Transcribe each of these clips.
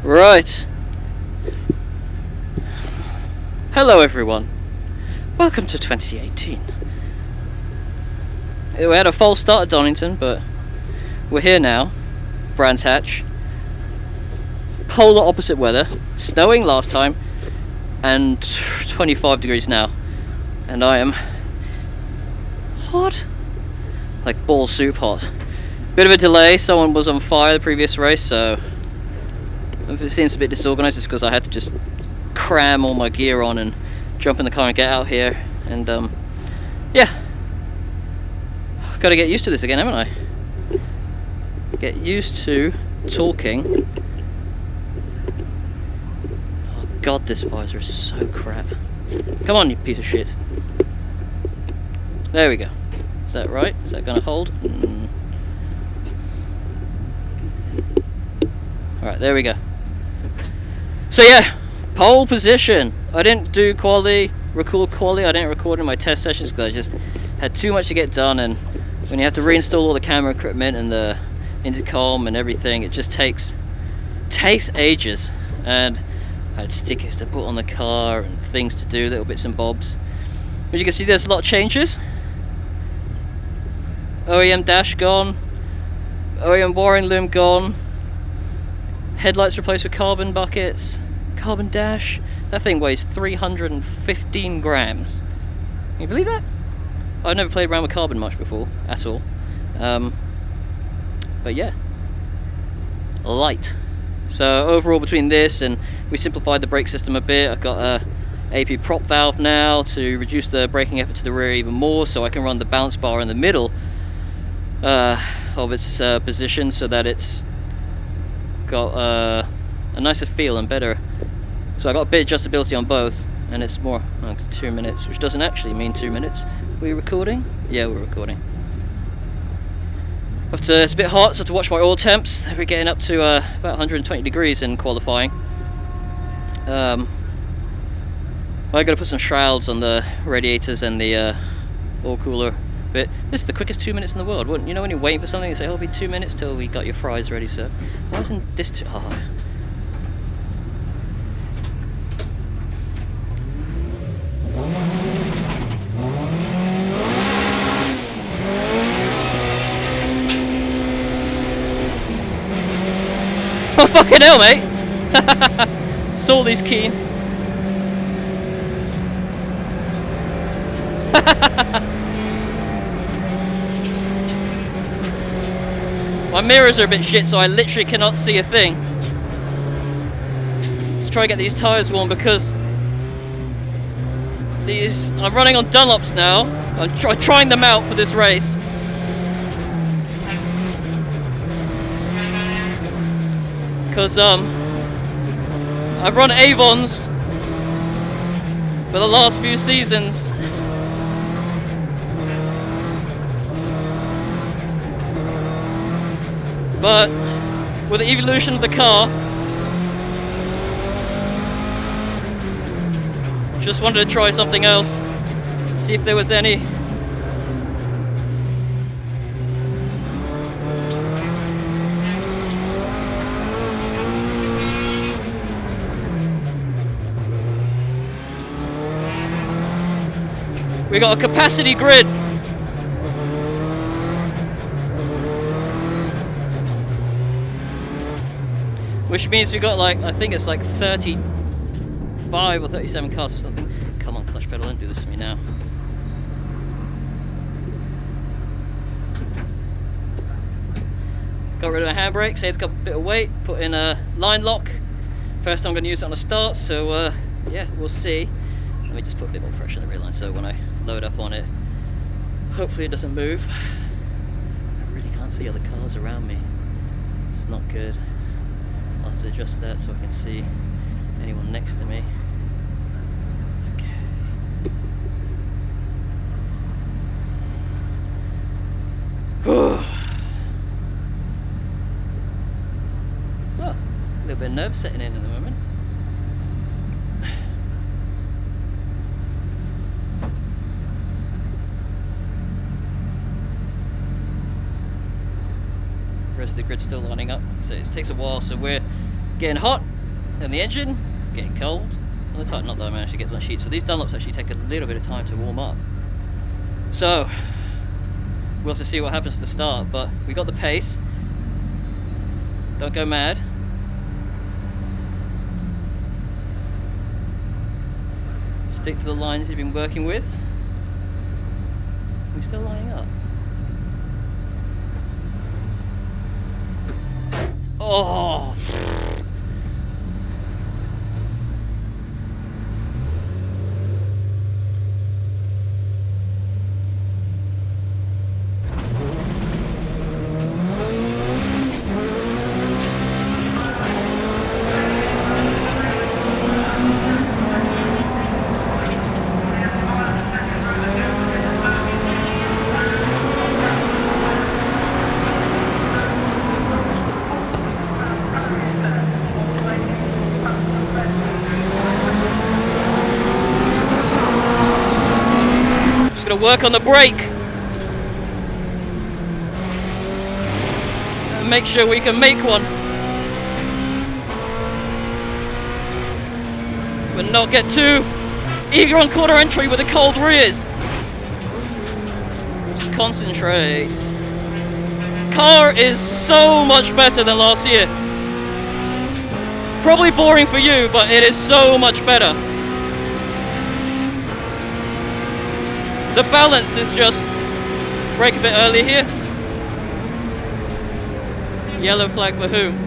Right. Hello everyone. Welcome to 2018. We had a false start at Donington, but we're here now. Brands Hatch. Polar opposite weather. Snowing last time, and 25 degrees now. And I am hot. Like ball soup hot. Bit of a delay, someone was on fire the previous race, so if it seems a bit disorganised, it's because I had to just cram all my gear on and jump in the car and get out here. And yeah, gotta get used to this again, haven't I? Get used to talking. Oh god, this visor is so crap. Come on, you piece of shit. There we go. Is that right? Is that gonna hold? Alright, there we go. So yeah, pole position. I didn't do record quality. I didn't record in my test sessions because I just had too much to get done, and when you have to reinstall all the camera equipment and the intercom and everything, it just takes ages. And I had stickers to put on the car and things to do, little bits and bobs. As you can see, there's a lot of changes. OEM dash gone, OEM wiring loom gone, headlights replaced with carbon buckets, carbon dash. That thing weighs 315 grams. Can you believe that? I've never played around with carbon much before, at all. But yeah, light. So overall, between this and we simplified the brake system a bit, I've got a AP prop valve now to reduce the braking effort to the rear even more, so I can run the bounce bar in the middle of its position, so that it's got a nicer feel and better. So I got a bit of adjustability on both, and it's more like 2 minutes, which doesn't actually mean 2 minutes. Are we recording? Yeah, we're recording. But it's a bit hot, so I have to watch my oil temps. We're getting up to about 120 degrees in qualifying. I got to put some shrouds on the radiators and the oil cooler bit. This is the quickest 2 minutes in the world, wouldn't you know? When you're waiting for something, you say, "Oh, it'll be 2 minutes till we got your fries ready, sir." Why isn't this too? Oh. Oh fucking hell, mate! Salty's keen. My mirrors are a bit shit, so I literally cannot see a thing. Let's try and get these tyres warm, because I'm running on Dunlops now. I'm trying them out for this race. Because I've run Avons for the last few seasons. But with the evolution of the car, just wanted to try something else, see if there was any. We got a capacity grid. Which means we got like, I think it's like 35 or 37 cars or something. Come on, clutch pedal, don't do this to me now. Got rid of the handbrake, saved a bit of weight, put in a line lock. First I'm going to use it on the start, so yeah, we'll see. Let me just put a bit more pressure on the rear line, so when I load up on it, hopefully it doesn't move. I really can't see other cars around me. It's not good. I'll have to adjust that so I can see anyone next to me. Okay. Oh, a little bit of nerve setting in at the moment. The rest of the grid's still lining up, so it takes a while, so we're getting hot. Then the engine, getting cold. Well, not that I managed to get to my sheet. So these Dunlops actually take a little bit of time to warm up. So we'll have to see what happens at the start, but we got the pace. Don't go mad. Stick to the lines you've been working with. We're still lining up. Oh! Work on the brake and make sure we can make one, but not get too eager on corner entry with the cold rears. Just concentrate. Car is so much better than last year. Probably boring for you, but it is so much better. The balance is just brake a bit early here. Yellow flag for whom?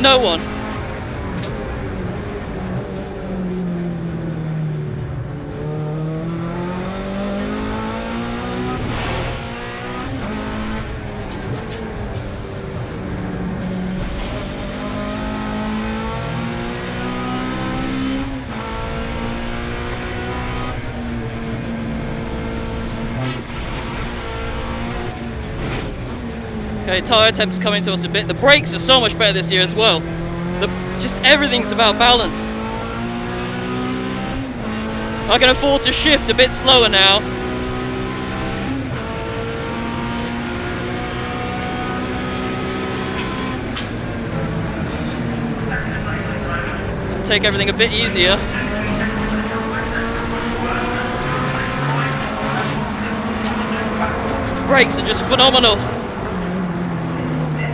No one. Okay, tyre temp's coming to us a bit. The brakes are so much better this year as well. Just everything's about balance. I can afford to shift a bit slower now. Take everything a bit easier. Brakes are just phenomenal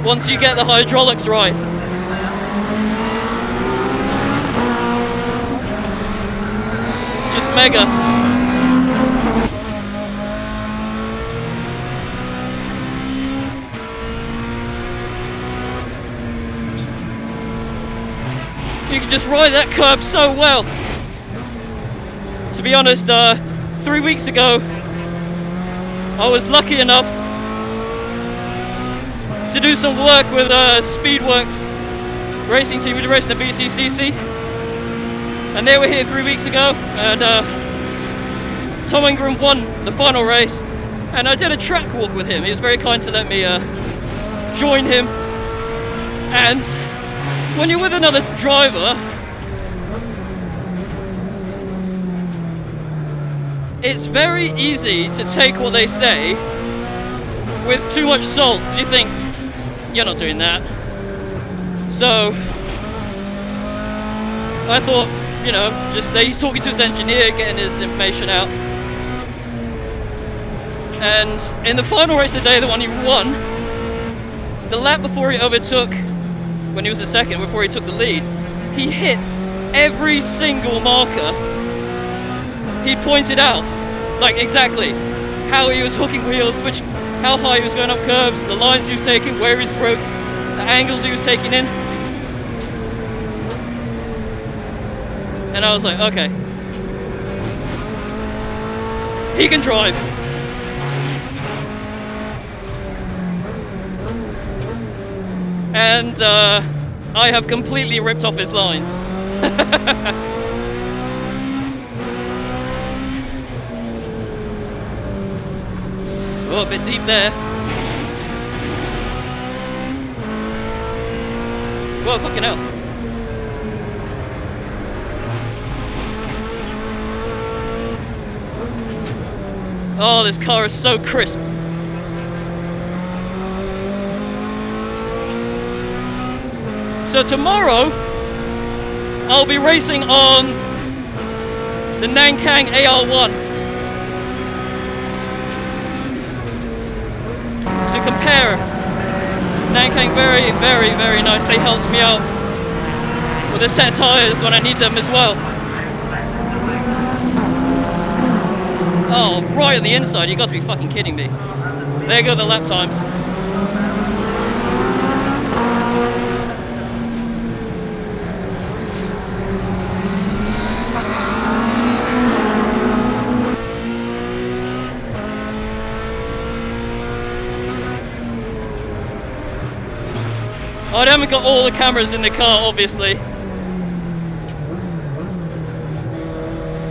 once you get the hydraulics right. Just mega. You can just ride that curb so well. To be honest, 3 weeks ago I was lucky enough to do some work with Speedworks racing team. We were racing the BTCC, and they were here 3 weeks ago, and Tom Ingram won the final race, and I did a track walk with him. He was very kind to let me join him. And when you're with another driver, it's very easy to take what they say with too much salt. You think, you're not doing that. So I thought, you know, just he's talking to his engineer, getting his information out. And in the final race today, the one he won, the lap before he overtook, when he was in second, before he took the lead, he hit every single marker he pointed out, like exactly how he was hooking wheels, how high he was going up curbs, the lines he was taking, where he's broke, the angles he was taking in. And I was like, okay, he can drive. And I have completely ripped off his lines. Oh, a bit deep there. Whoa, fucking hell. Oh, this car is so crisp. So tomorrow, I'll be racing on the Nankang AR1 to compare. Nankang very, very, very nice. They helped me out with a set of tyres when I need them as well. Oh, right on the inside, you got to be fucking kidding me. There go the lap times. I haven't got all the cameras in the car, obviously.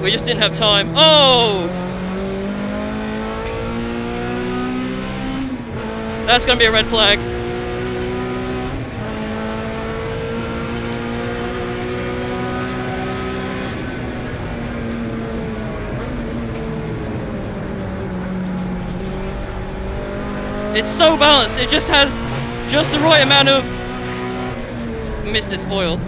We just didn't have time. Oh! That's gonna be a red flag. It's so balanced, it just has just the right amount of... Missed this oil.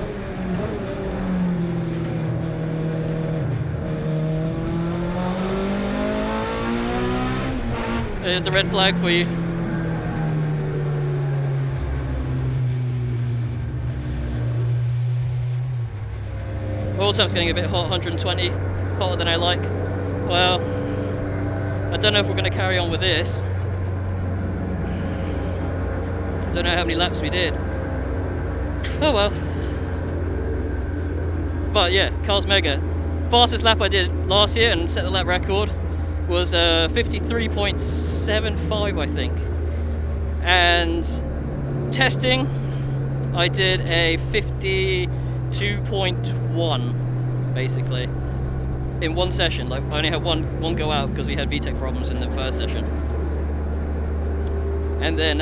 There's the red flag for you. Oil temp's getting a bit hot, 120, hotter than I like. Well, I don't know if we're going to carry on with this. I don't know how many laps we did. Oh well. But yeah, car's mega. Fastest lap I did last year and set the lap record was 53.75, I think. And testing, I did a 52.1 basically in one session. Like I only had one go out because we had VTEC problems in the first session. And then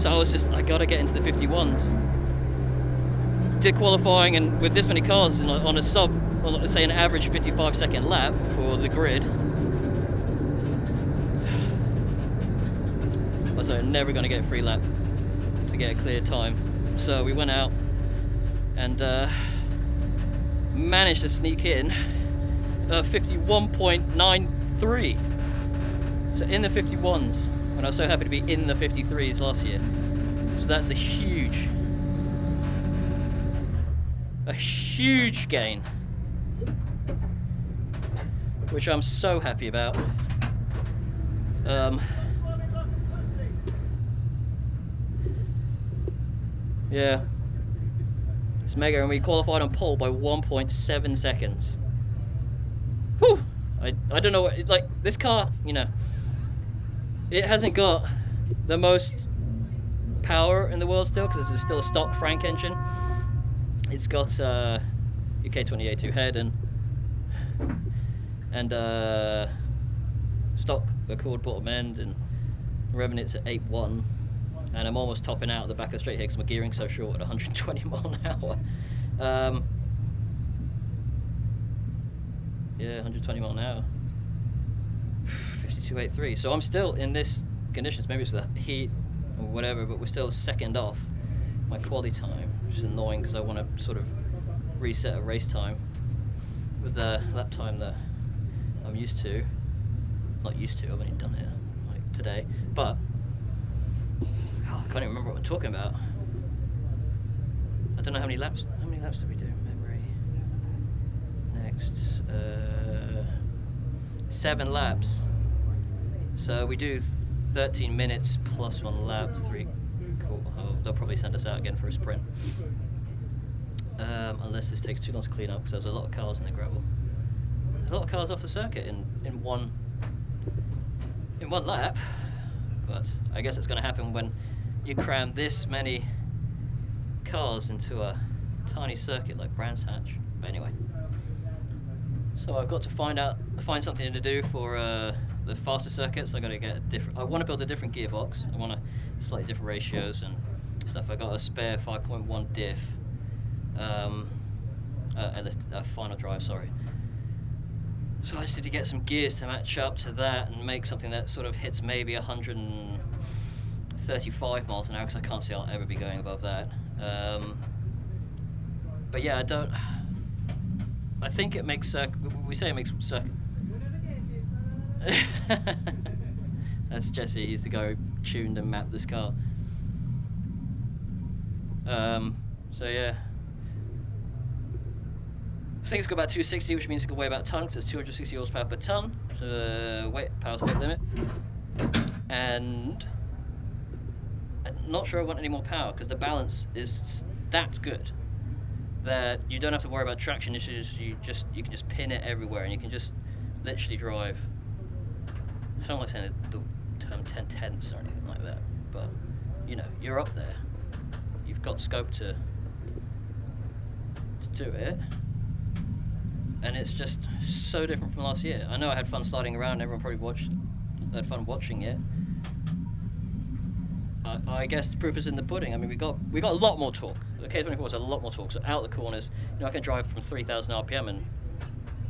so I was just, I gotta get into the 51s. Did qualifying, and with this many cars on a sub, or let's say an average 55-second lap for the grid, I was never going to get a free lap to get a clear time. So we went out and managed to sneak in 51.93. So in the 51s, and I was so happy to be in the 53s last year. So that's a huge gain, which I'm so happy about. Yeah, it's mega, and we qualified on pole by 1.7 seconds. Whew! I don't know what, like, this car, you know, it hasn't got the most power in the world still, because it's still a stock Frank engine. It's got UK28 head and stock Accord bottom end, and revving it to 8.1, and I'm almost topping out at the back of the straight here because my gearing's so short at 120 mile an hour. Yeah, 120 mile an hour. 52.83. So I'm still in this conditions. Maybe it's the heat or whatever, but we're still second off my quali time, which is annoying because I want to sort of reset a race time with the lap time that I'm used to. Not used to, I've only done it like today, but I can't even remember what I'm talking about. I don't know how many laps did we do? Memory. Next, 7 laps. So we do 13 minutes plus 1 lap, 3. Cool. Oh, they'll probably send us out again for a sprint. Unless this takes too long to clean up, because there's a lot of cars in the gravel. There's a lot of cars off the circuit in one lap, but I guess it's going to happen when you cram this many cars into a tiny circuit like Brands Hatch. But anyway, so I've got to find something to do for the faster circuits. I got to get a different. I want to build a different gearbox. I want a slightly different ratios and stuff. I got a spare 5.1 diff, and a final drive. Sorry. So I just need to get some gears to match up to that and make something that sort of hits maybe 135 miles an hour, because I can't see I'll ever be going above that. But yeah, I think it makes we say it makes circuit. That's Jesse. He's the guy who tuned and mapped this car. So yeah, I think it's got about 260, which means it can weigh about a ton, because it's 260 horsepower per ton. So power to weight limit. And I'm not sure I want any more power, because the balance is that good that you don't have to worry about traction issues. You can just pin it everywhere, and you can just literally drive. I don't like saying the term 10/10ths or anything like that, but you know, you're up there. You've got scope to do it, and it's just so different from last year. I know I had fun sliding around. Everyone probably had fun watching it. I guess the proof is in the pudding. I mean, we got a lot more torque. The K24 has a lot more torque. So out the corners, you know, I can drive from 3,000 RPM and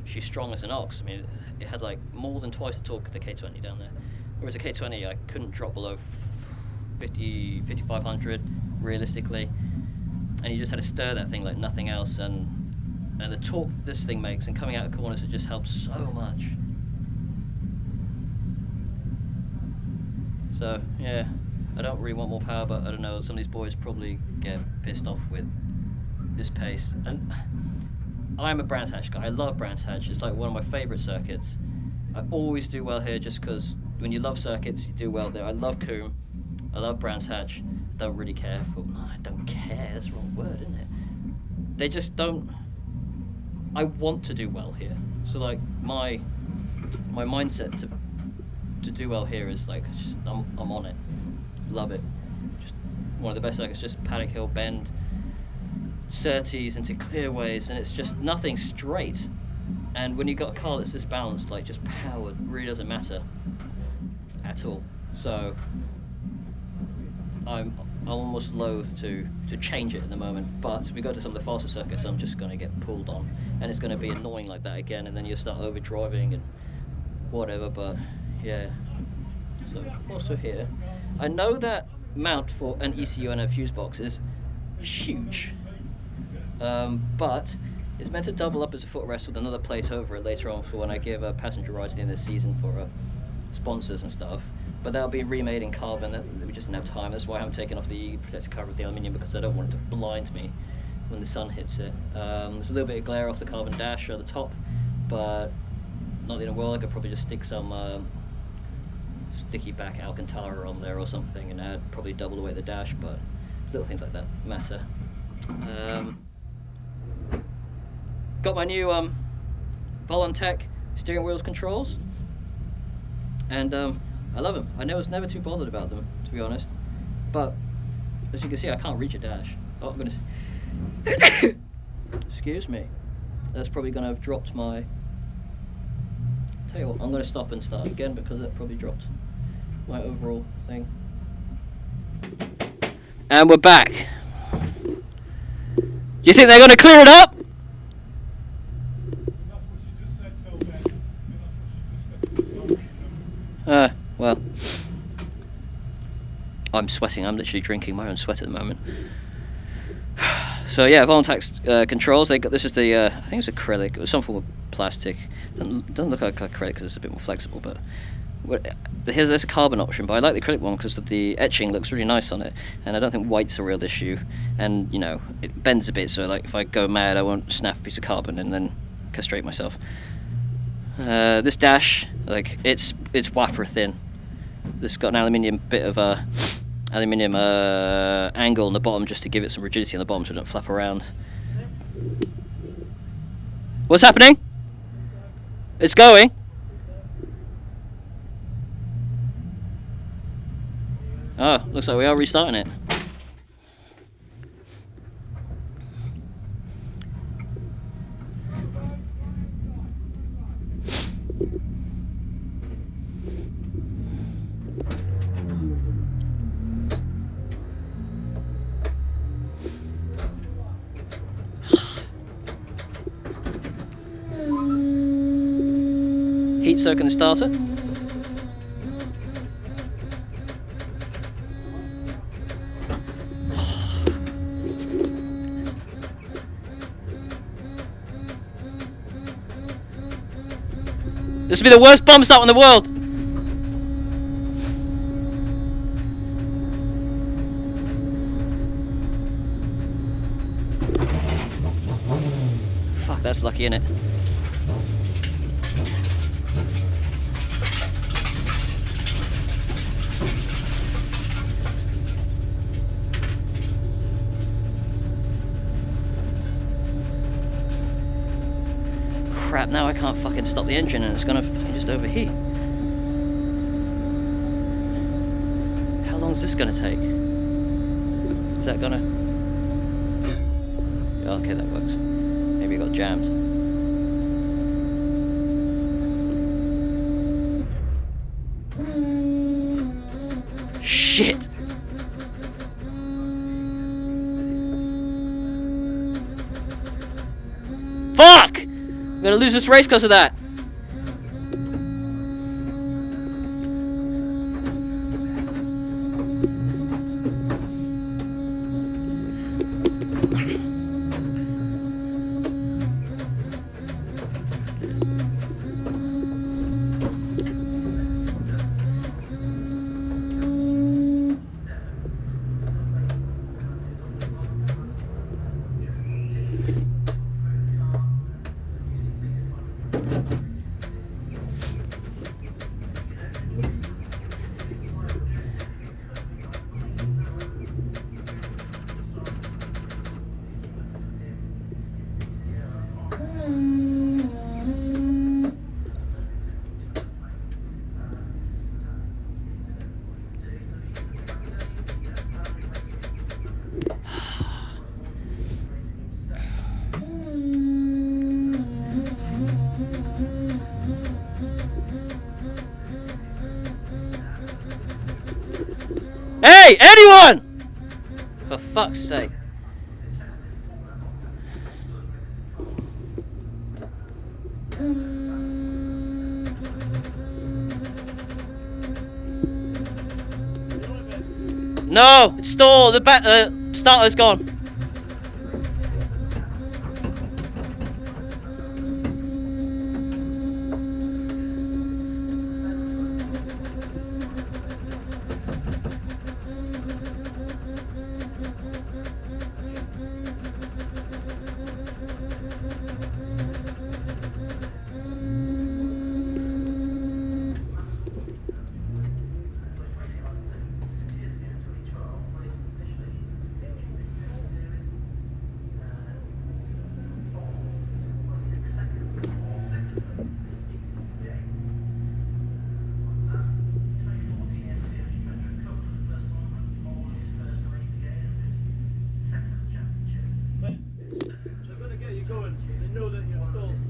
she's strong as an ox. I mean, it had like more than twice the torque of the K20 down there. Whereas the K20, I couldn't drop below 5,500 realistically, and you just had to stir that thing like nothing else. And the torque this thing makes, and coming out of corners, it just helps so much. So yeah, I don't really want more power, but I don't know, some of these boys probably get pissed off with this pace. And I'm a Brands Hatch guy. I love Brands Hatch. It's like one of my favourite circuits. I always do well here, just because when you love circuits, you do well there. I love Coombe. I love Brands Hatch. Don't really care for. I don't care. That's the wrong word, isn't it? They just don't. I want to do well here. So like my mindset to do well here is like, just, I'm on it. Love it. Just one of the best circuits. Just paddock hill bend, surtees into clearways, and it's just nothing straight. And when you've got a car that's this balanced, like just powered, really doesn't matter at all. So I'm almost loath to change it at the moment, but if we go to some of the faster circuits, I'm just going to get pulled on, and it's going to be annoying like that again, and then you'll start overdriving and whatever. But yeah, so also here, I know that mount for an ECU and a fuse box is huge, but it's meant to double up as a footrest with another plate over it later on for when I give passenger rides at the end of the season for sponsors and stuff. But that'll be remade in carbon. We just didn't have time. That's why I haven't taken off the protective cover of the aluminium, because I don't want it to blind me when the sun hits it. There's a little bit of glare off the carbon dash at the top, but not the end of the world. I could probably just stick some sticky back Alcantara on there or something, and add probably double the weight of the dash. But little things like that matter. Got my new Volantec steering wheels controls, and I love them. I was never too bothered about them, to be honest. But as you can see, I can't reach a dash. Oh, I'm gonna. Excuse me. That's probably gonna have dropped my. Tell you what, I'm gonna stop and start again, because that probably dropped my overall thing. And we're back. Do you think they're gonna clear it up? Well, I'm sweating. I'm literally drinking my own sweat at the moment. So yeah, Volantec controls. They got, this is the I think it's acrylic. It was some form of plastic. Doesn't look like acrylic because it's a bit more flexible. But there's a carbon option. But I like the acrylic one because the etching looks really nice on it, and I don't think white's a real issue. And you know, it bends a bit, so like if I go mad, I won't snap a piece of carbon and then castrate myself. This dash, like it's wafer thin. This got an aluminium bit of aluminium angle on the bottom, just to give it some rigidity on the bottom so it don't flap around. What's happening? It's going. Oh, looks like we are restarting it. Heat soak in the starter. This will be the worst bump start in the world. Fuck, that's lucky, innit? Crap, now I can't fucking stop the engine and it's gonna fucking just overheat. How long is this gonna take? Is that gonna... Oh, okay, that works. Maybe it got jammed. Shit! Fuck! I'm gonna lose this race because of that. Hey, anyone! For fuck's sake. No, it's stalled. The starter's gone.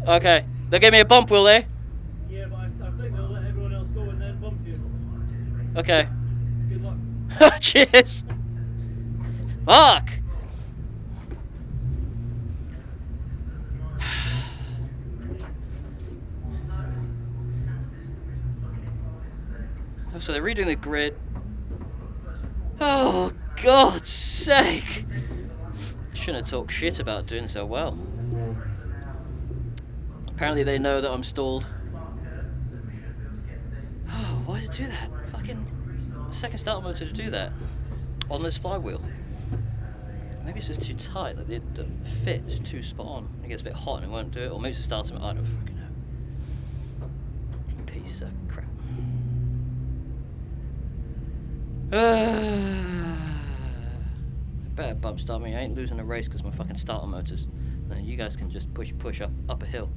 Okay, they'll give me a bump, will they? Yeah, but I think they'll let everyone else go and then bump you. Okay. Good luck. Cheers! Fuck! Oh, so they're redoing the grid. Oh, God's sake! Shouldn't have talked shit about doing so well. Apparently they know that I'm stalled. Oh, why did it do that? Fucking second starter motor to do that. On this flywheel. Maybe it's just too tight, like the fit is too spot on. It gets a bit hot and it won't do it, or maybe it's a starter motor, I don't fucking know. Piece of crap. Better bump start me, I ain't losing a race because my fucking starter motors. No, you guys can just push up a hill.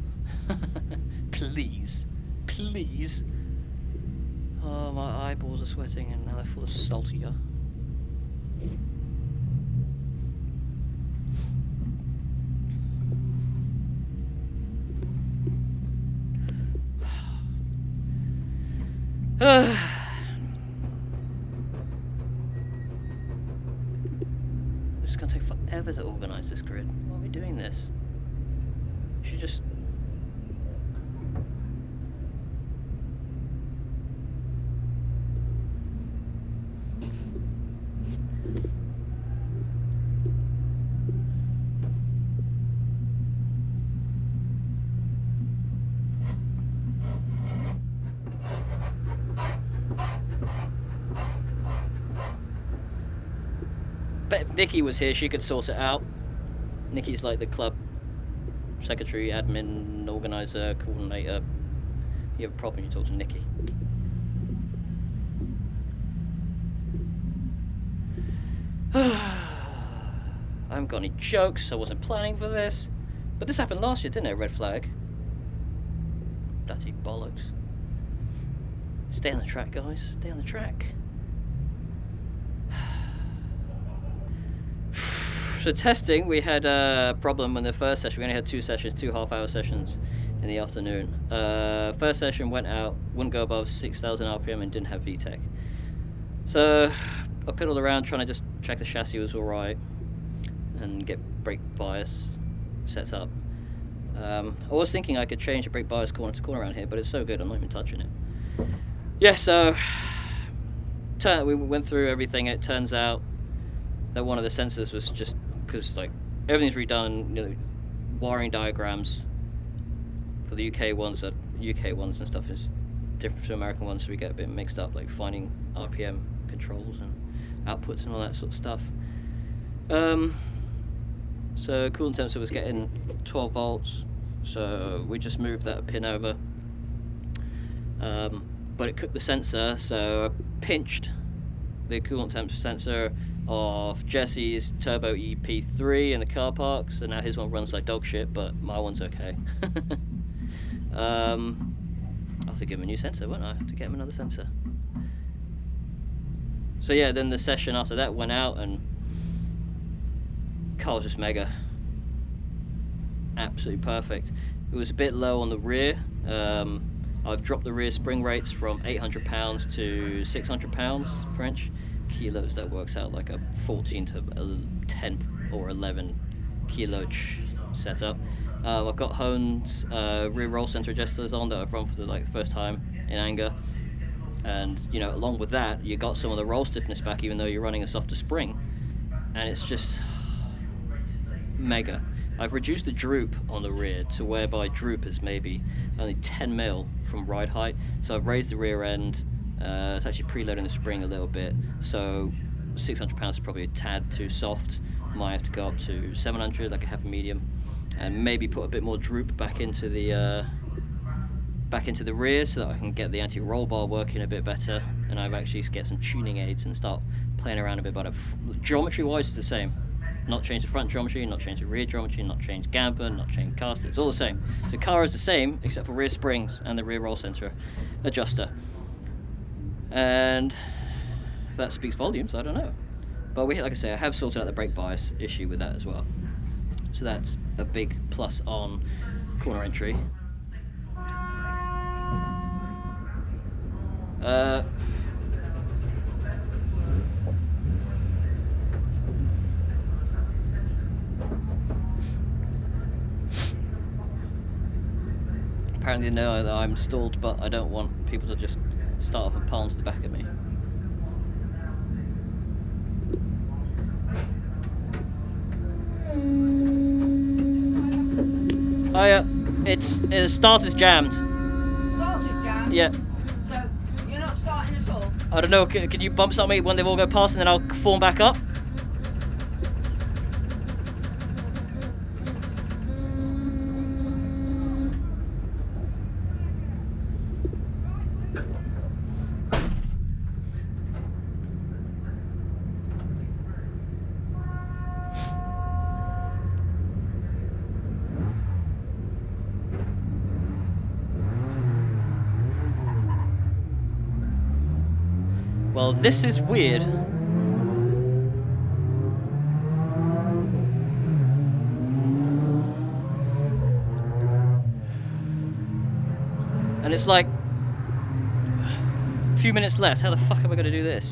Please. Please. Oh, my eyeballs are sweating and now they're full of saltier. This is gonna take forever to organise this grid. Why are we doing this? You should just... bet if Nikki was here, she could sort it out. Nikki's like the club secretary, admin, organizer, coordinator. You have a problem, you talk to Nikki. I haven't got any jokes, I wasn't planning for this. But this happened last year, didn't it? Red flag. Bloody bollocks. Stay on the track, guys. Stay on the track. So testing, we had a problem in the first session. We only had 2 sessions, 2 half-hour sessions in the afternoon. First session went out, wouldn't go above 6,000 RPM and didn't have VTEC. So I piddled around trying to just check the chassis was alright and get brake bias set up. I was thinking I could change the brake bias corner to corner around here, but it's so good I'm not even touching it. Yeah, so we went through everything. It turns out that one of the sensors was just, because like everything's redone, you know, wiring diagrams for the UK ones and stuff is different to American ones, so we get a bit mixed up, like finding RPM controls and outputs and all that sort of stuff. So coolant temperature was getting 12 volts, so we just moved that pin over. But it cooked the sensor, so I pinched the coolant temperature sensor of Jesse's Turbo EP3 in the car park, so now his one runs like dog shit, but my one's okay. I'll have to give him a new sensor, won't I? To get him another sensor. So yeah, then the session after that went out and car was just mega. Absolutely perfect. It was a bit low on the rear. I've dropped the rear spring rates from 800 pounds to 600 pounds per inch. Kilos, that works out like a 14 to 10 or 11 kilo setup. I've got Hone's rear roll center adjusters on that I've run for the first time in anger, and you know, along with that you got some of the roll stiffness back even though you're running a softer spring, and it's just mega. I've reduced the droop on the rear to whereby droop is maybe only 10 mil from ride height, so I've raised the rear end. It's actually preloading the spring a little bit, so 600 pounds is probably a tad too soft. Might have to go up to 700, like a half medium, and maybe put a bit more droop back into the rear so that I can get the anti-roll bar working a bit better, and I've actually get some tuning aids and start playing around a bit better. Geometry wise it's the same. Not change the front geometry, not change the rear geometry, not change gamper, not change caster, it's all the same. So the car is the same except for rear springs and the rear roll center adjuster. And that speaks volumes, I don't know. But like I say, I have sorted out the brake bias issue with that as well. So that's a big plus on corner entry. Apparently they know that I'm stalled, but I don't want people to just start off and palm to the back of me. Oh yeah, the start is jammed. Start is jammed? Yeah. So, you're not starting at all? I don't know, can you bump something when they've all go past and then I'll form back up? Well, this is weird. And it's like a few minutes left. How the fuck am I going to do this?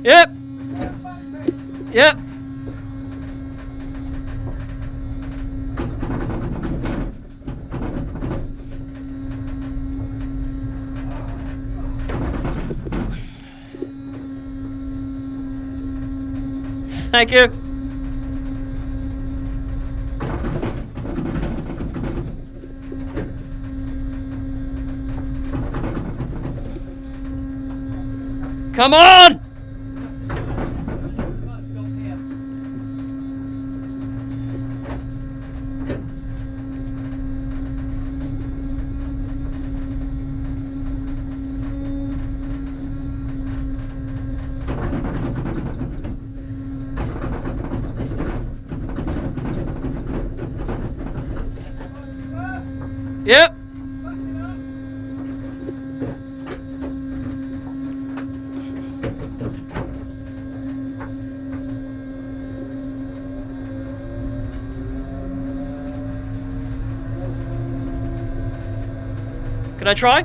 Yep. Yep. Thank you. Come on! Yep. Can I try?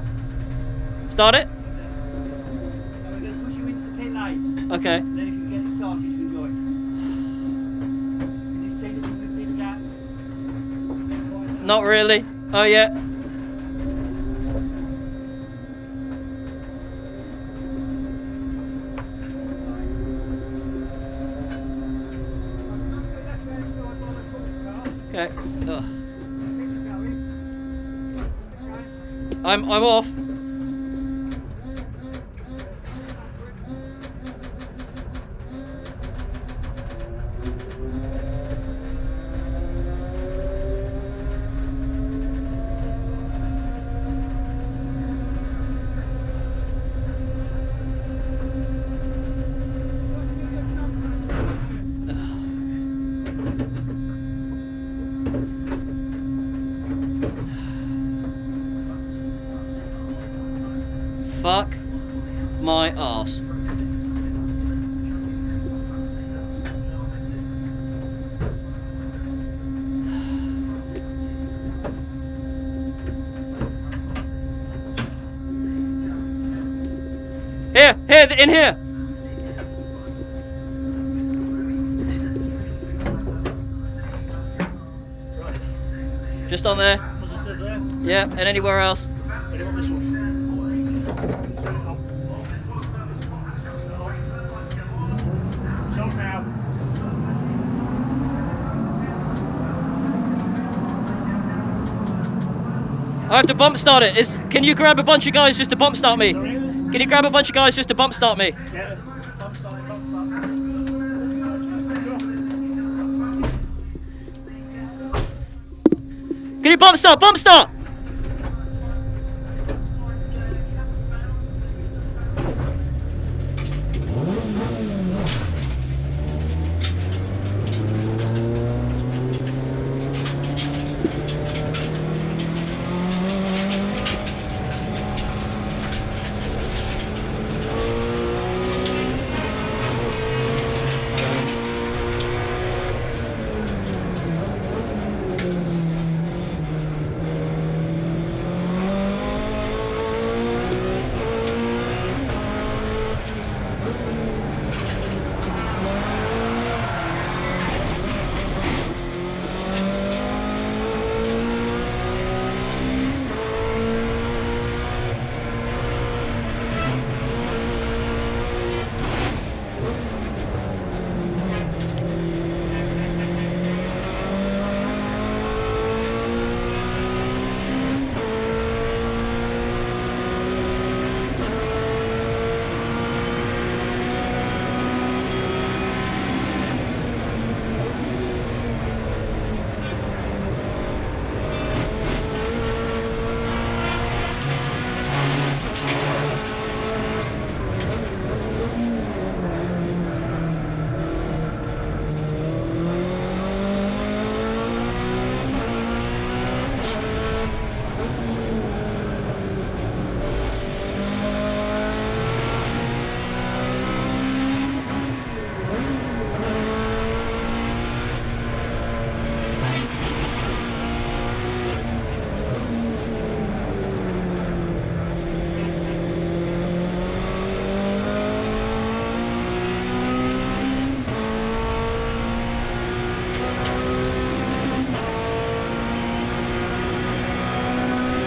Start it? We're going to push you into the pit light. Okay. And then if you can get it started, you can go it. Can you see the gap? Not really. Oh yeah. Okay. Ugh. I'm off. Fuck my arse. Here, in here. Just on there. Positive there. Yeah, and anywhere else. Ready on this one. Stop now. I have to bump start it. Can you grab a bunch of guys just to bump start me? Sorry? Can you grab a bunch of guys just to bump start me? Get it. Bump start, bump start. Can you bump start? Bump start!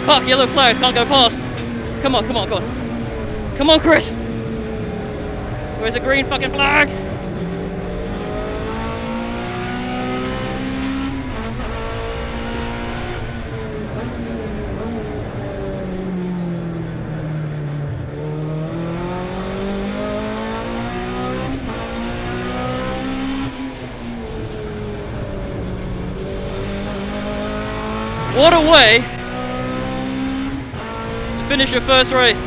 Fuck, yellow flags, can't go past. Come on, come on, come on. Come on, Chris. Where's the green fucking flag? What a way to finish your first race.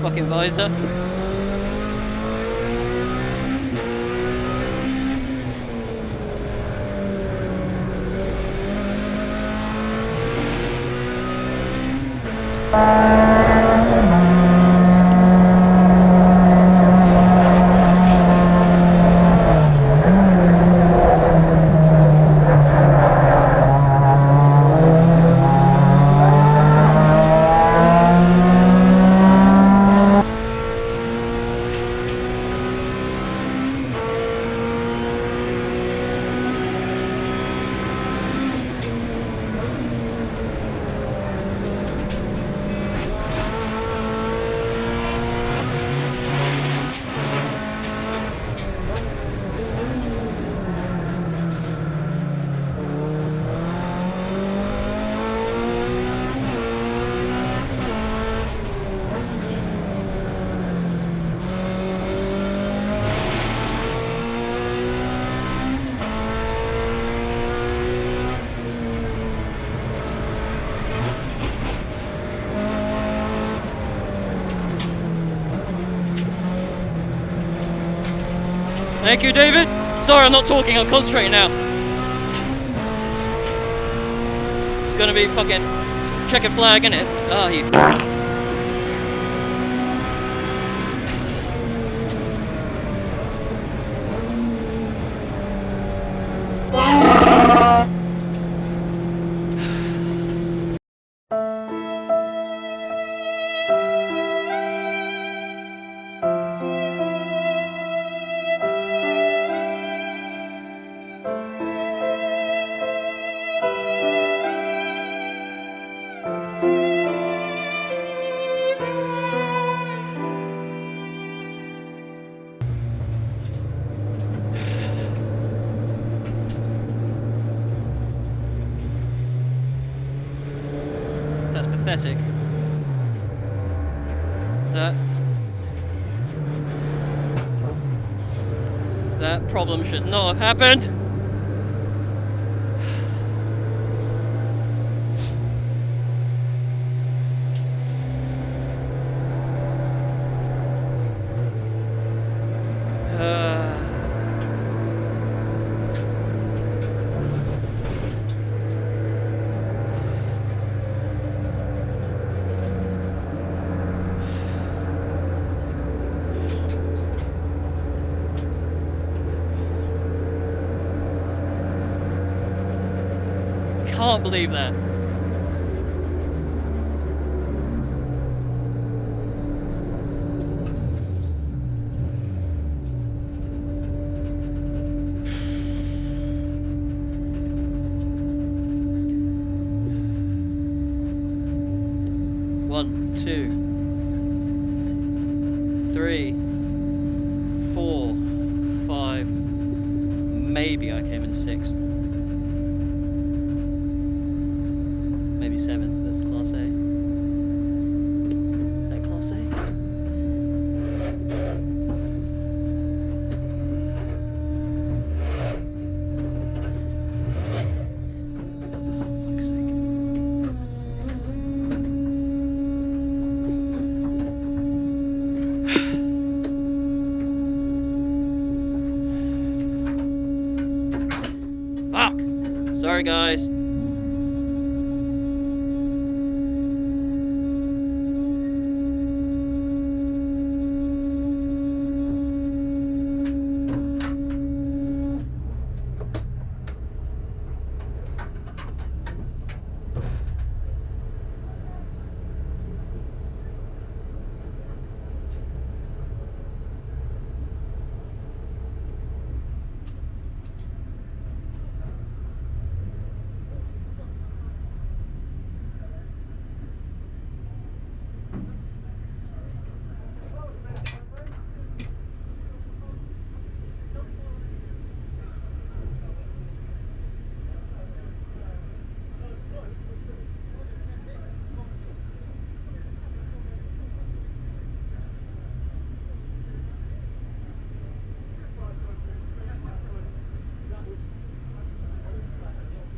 Fucking visor. Thank you, David. Sorry, I'm not talking, I'm concentrating now. It's gonna be fucking checkered flag, innit? Ah, you. That's pathetic. That problem should not have happened. Can't believe that. One, two, 3, 4, 5. Maybe I came in 6th.